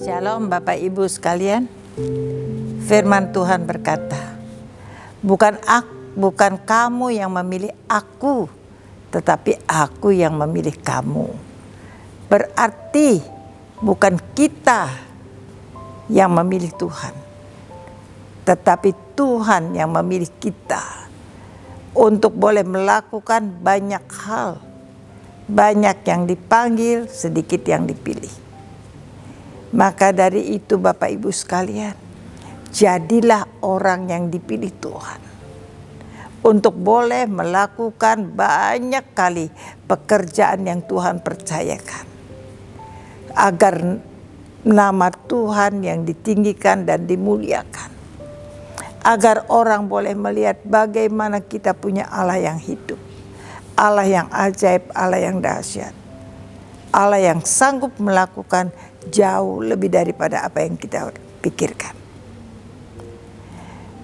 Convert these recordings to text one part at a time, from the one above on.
Shalom Bapak Ibu sekalian. Firman Tuhan berkata, bukan kamu yang memilih aku, tetapi aku yang memilih kamu. Berarti bukan kita yang memilih Tuhan, tetapi Tuhan yang memilih kita untuk boleh melakukan banyak hal. Banyak yang dipanggil, sedikit yang dipilih. Maka dari itu Bapak Ibu sekalian, jadilah orang yang dipilih Tuhan untuk boleh melakukan banyak kali pekerjaan yang Tuhan percayakan, agar nama Tuhan yang ditinggikan dan dimuliakan, agar orang boleh melihat bagaimana kita punya Allah yang hidup, Allah yang ajaib, Allah yang dahsyat, Allah yang sanggup melakukan jauh lebih daripada apa yang kita pikirkan.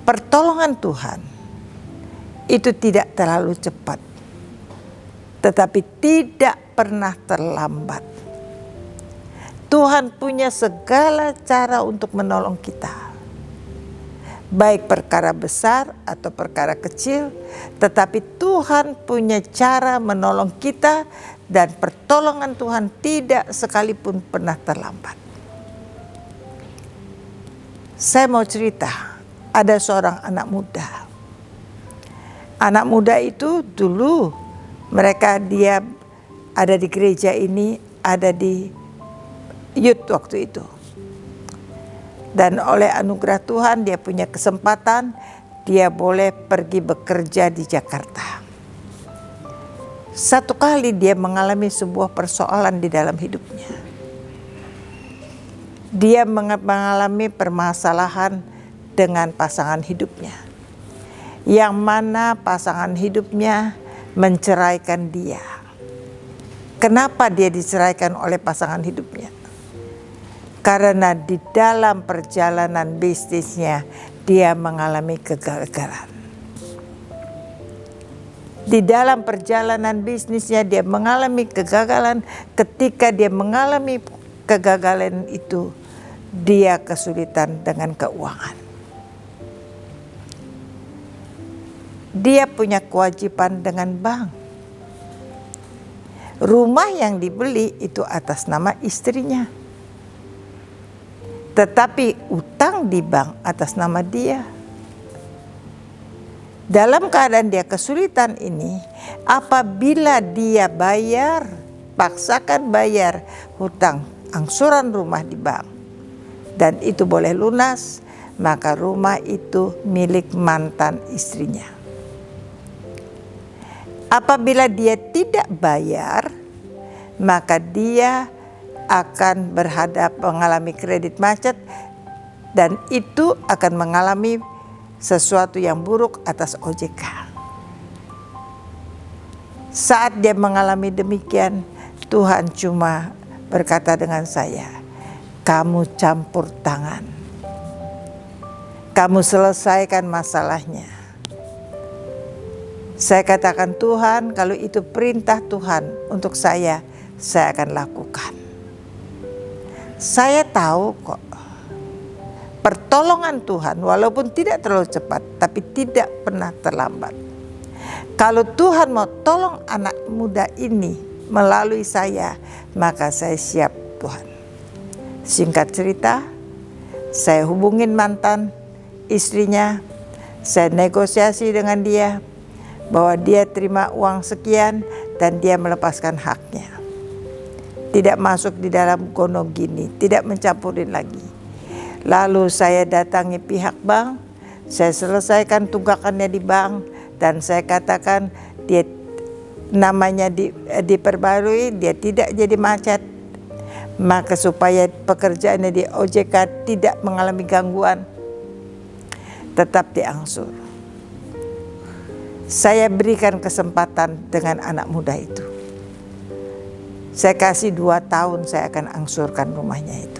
Pertolongan Tuhan itu tidak terlalu cepat, tetapi tidak pernah terlambat. Tuhan punya segala cara untuk menolong kita, baik perkara besar atau perkara kecil, tetapi Tuhan punya cara menolong kita, dan pertolongan Tuhan tidak sekalipun pernah terlambat. Saya mau cerita, ada seorang anak muda. Anak muda itu dulu dia ada di gereja ini, ada di youth waktu itu. Dan oleh anugerah Tuhan dia punya kesempatan, dia boleh pergi bekerja di Jakarta. Satu kali dia mengalami sebuah persoalan di dalam hidupnya. Dia mengalami permasalahan dengan pasangan hidupnya, yang mana pasangan hidupnya menceraikan dia. Kenapa dia diceraikan oleh pasangan hidupnya? Karena di dalam perjalanan bisnisnya dia mengalami kegagalan. Di dalam perjalanan bisnisnya dia mengalami kegagalan. Ketika dia mengalami kegagalan itu, dia kesulitan dengan keuangan. Dia punya kewajiban dengan bank. Rumah yang dibeli itu atas nama istrinya, tetapi utang di bank atas nama dia. Dalam keadaan dia kesulitan ini, apabila dia paksakan bayar hutang angsuran rumah di bank, dan itu boleh lunas, maka rumah itu milik mantan istrinya. Apabila dia tidak bayar, maka dia akan mengalami kredit macet, dan itu akan mengalami sesuatu yang buruk atas OJK. Saat dia mengalami demikian, Tuhan cuma berkata dengan saya, kamu campur tangan, kamu selesaikan masalahnya. Saya katakan, Tuhan, kalau itu perintah Tuhan untuk saya akan lakukan. Saya tahu kok, pertolongan Tuhan walaupun tidak terlalu cepat, tapi tidak pernah terlambat. Kalau Tuhan mau tolong anak muda ini melalui saya, maka saya siap Tuhan. Singkat cerita, saya hubungin mantan istrinya, saya negosiasi dengan dia bahwa dia terima uang sekian dan dia melepaskan haknya. Tidak masuk di dalam gono gini, tidak mencampurin lagi. Lalu saya datangi pihak bank, saya selesaikan tunggakannya di bank, dan saya katakan dia namanya diperbarui, dia tidak jadi macet. Maka supaya pekerjaannya di OJK tidak mengalami gangguan, tetap diangsur. Saya berikan kesempatan dengan anak muda itu. Saya kasih 2 tahun saya akan angsurkan rumahnya itu.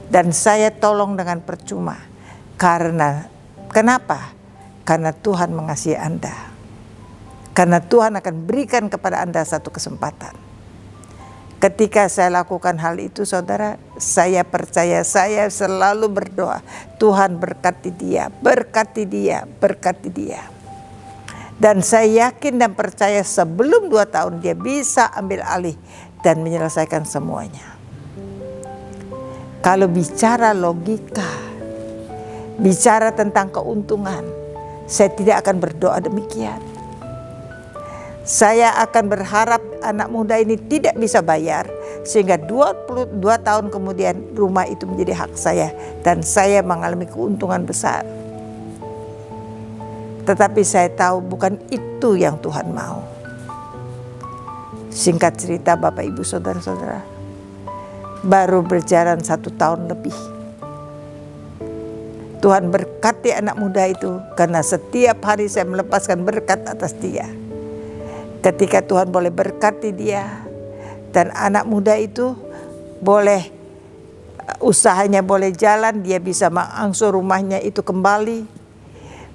Dan saya tolong dengan percuma. Kenapa? Karena Tuhan mengasihi Anda. Karena Tuhan akan berikan kepada Anda satu kesempatan. Ketika saya lakukan hal itu, saudara, saya percaya, saya selalu berdoa, Tuhan berkati dia, berkati dia, berkati dia. Dan saya yakin dan percaya sebelum 2 tahun dia bisa ambil alih dan menyelesaikan semuanya. Kalau bicara logika, bicara tentang keuntungan, saya tidak akan berdoa demikian. Saya akan berharap anak muda ini tidak bisa bayar, sehingga 22 tahun kemudian rumah itu menjadi hak saya dan saya mengalami keuntungan besar. Tetapi saya tahu bukan itu yang Tuhan mau. Singkat cerita Bapak Ibu Saudara-saudara, baru berjalan 1 tahun lebih, Tuhan berkati anak muda itu karena setiap hari saya melepaskan berkat atas dia. Ketika Tuhan boleh berkati dia dan anak muda itu boleh, usahanya boleh jalan, dia bisa mengangsur rumahnya itu kembali.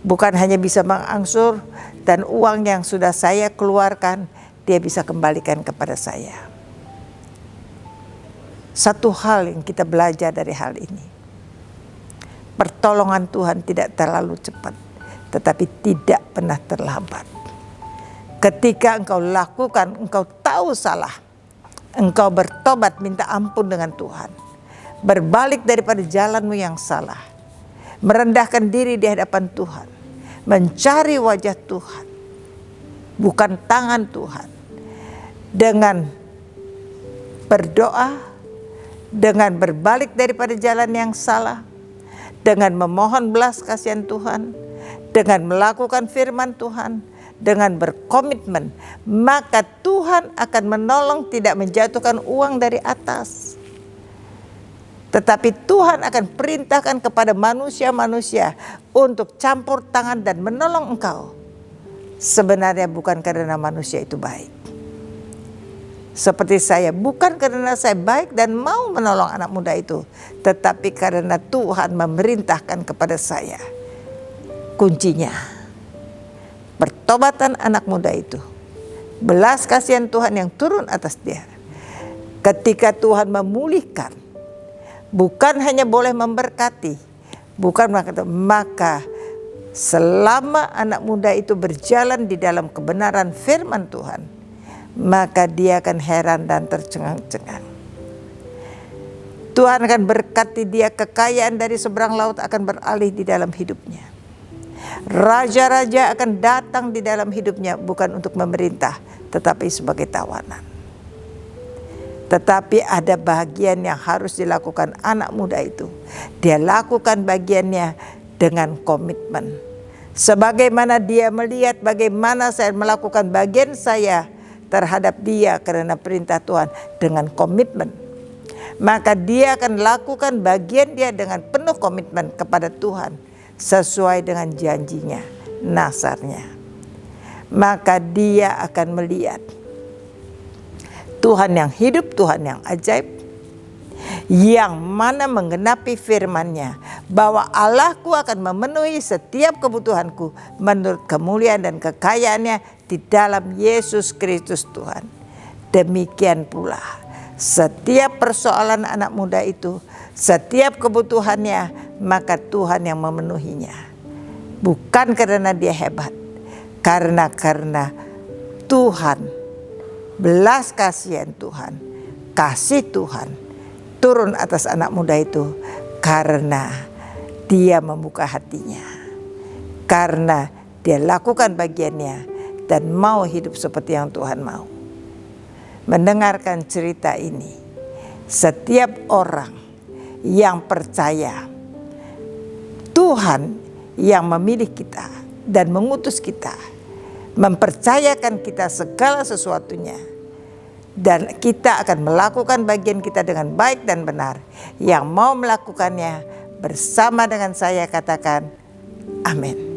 Bukan hanya bisa mengangsur, dan uang yang sudah saya keluarkan dia bisa kembalikan kepada saya. Satu hal yang kita belajar dari hal ini, pertolongan Tuhan tidak terlalu cepat, tetapi tidak pernah terlambat. Ketika engkau lakukan, engkau tahu salah, engkau bertobat minta ampun dengan Tuhan, berbalik daripada jalanmu yang salah, merendahkan diri di hadapan Tuhan, mencari wajah Tuhan, bukan tangan Tuhan, dengan berdoa, dengan berbalik daripada jalan yang salah, dengan memohon belas kasihan Tuhan, dengan melakukan firman Tuhan, dengan berkomitmen, maka Tuhan akan menolong, tidak menjatuhkan uang dari atas. Tetapi Tuhan akan perintahkan kepada manusia-manusia untuk campur tangan dan menolong engkau. Sebenarnya bukan karena manusia itu baik. Seperti saya, bukan karena saya baik dan mau menolong anak muda itu, tetapi karena Tuhan memerintahkan kepada saya. Kuncinya, pertobatan anak muda itu, belas kasihan Tuhan yang turun atas dia. Ketika Tuhan memulihkan, bukan hanya boleh memberkati, bukan maka selama anak muda itu berjalan di dalam kebenaran firman Tuhan, maka dia akan heran dan tercengang-cengang. Tuhan akan berkati dia, kekayaan dari seberang laut akan beralih di dalam hidupnya. Raja-raja akan datang di dalam hidupnya, bukan untuk memerintah, tetapi sebagai tawanan. Tetapi ada bagian yang harus dilakukan anak muda itu. Dia lakukan bagiannya dengan komitmen. Sebagaimana dia melihat bagaimana saya melakukan bagian saya terhadap dia karena perintah Tuhan dengan komitmen, maka dia akan lakukan bagian dia dengan penuh komitmen kepada Tuhan sesuai dengan janjinya, nasarnya. Maka dia akan melihat Tuhan yang hidup, Tuhan yang ajaib, yang mana menggenapi firman-Nya, bahwa Allahku akan memenuhi setiap kebutuhanku menurut kemuliaan dan kekayaannya di dalam Yesus Kristus Tuhan. Demikian pula setiap persoalan anak muda itu, setiap kebutuhannya, maka Tuhan yang memenuhinya. Bukan karena dia hebat, karena Tuhan, belas kasihan Tuhan, kasih Tuhan turun atas anak muda itu, karena dia membuka hatinya, karena dia lakukan bagiannya dan mau hidup seperti yang Tuhan mau. Mendengarkan cerita ini, setiap orang yang percaya Tuhan yang memilih kita dan mengutus kita, mempercayakan kita segala sesuatunya, dan kita akan melakukan bagian kita dengan baik dan benar. Yang mau melakukannya bersama dengan saya katakan amin.